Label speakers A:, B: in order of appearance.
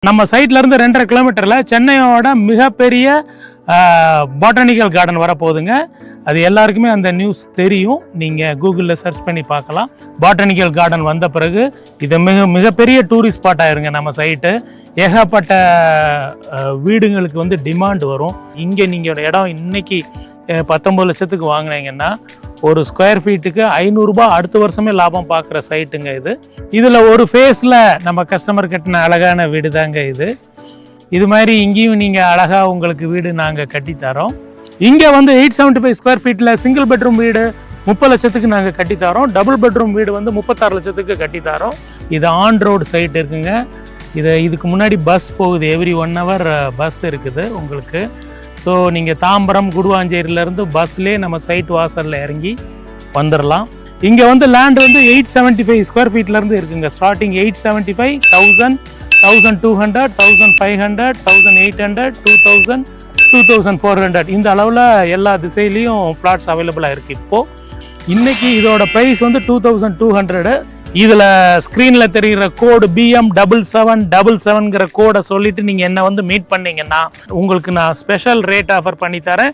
A: நம்ம சைட்ல இருந்து 2.5 கிலோமீட்டர்ல சென்னையோட மிகப்பெரிய பாட்டனிக்கல் கார்டன் வரப்போகுதுங்க. அது எல்லாருக்குமே அந்த நியூஸ் தெரியும். நீங்கள் கூகுளில் சர்ச் பண்ணி பார்க்கலாம். பாட்டனிக்கல் கார்டன் வந்த பிறகு இது மிகப்பெரிய டூரிஸ்ட் ஸ்பாட் ஆயிருங்க. நம்ம சைட்டு ஏகப்பட்ட வீடுங்களுக்கு டிமாண்ட் வரும். இங்கே நீங்கள் இடம் இன்னைக்கு 19 லட்சத்துக்கு வாங்கினீங்கன்னா ஒரு ஸ்கொயர் ஃபீட்டுக்கு 500 ரூபாய் அடுத்த வருஷமே லாபம் பார்க்குற சைட்டுங்க இது. இதில் ஒரு ஃபேஸில் நம்ம கஸ்டமர் கட்டின அழகான வீடு தாங்க இது. இது மாதிரி இங்கேயும் நீங்கள் அழகாக உங்களுக்கு வீடு நாங்கள் கட்டித்தரோம். இங்கே 875 ஸ்கொயர் ஃபீட்டில் சிங்கிள் பெட்ரூம் வீடு 30 லட்சத்துக்கு நாங்கள் கட்டித்தரோம். டபுள் பெட்ரூம் வீடு 36 லட்சத்துக்கு கட்டித்தரோம். இது ஆன் ரோடு சைட் இருக்குங்க. இதுக்கு முன்னாடி பஸ் போகுது. எவ்ரி 1 hour பஸ் இருக்குது உங்களுக்கு. ஸோ நீங்கள் தாம்பரம் குடுவாஞ்சேரியிலேருந்து பஸ்லேயே நம்ம சைட் வாசலில் இறங்கி வந்துடலாம். இங்கே லேண்ட் 875 ஸ்கொயர் ஃபீட்லேருந்து இருக்குங்க. ஸ்டார்டிங் 875, 1000, 1200, 1500, 1800, 2000, 2400 இந்த அளவில் எல்லா திசையிலையும் பிளாட்ஸ் அவைலபிளாக இருக்குது. இப்போது இன்னைக்கு இதோட ப்ரைஸ் 2200. இதில் ஸ்க்ரீனில் தெரிகிற கோடு BM7777ங்கிற கோடை சொல்லிட்டு நீங்கள் என்ன மீட் பண்ணீங்கன்னா உங்களுக்கு நான் ஸ்பெஷல் ரேட் ஆஃபர் பண்ணி தரேன்.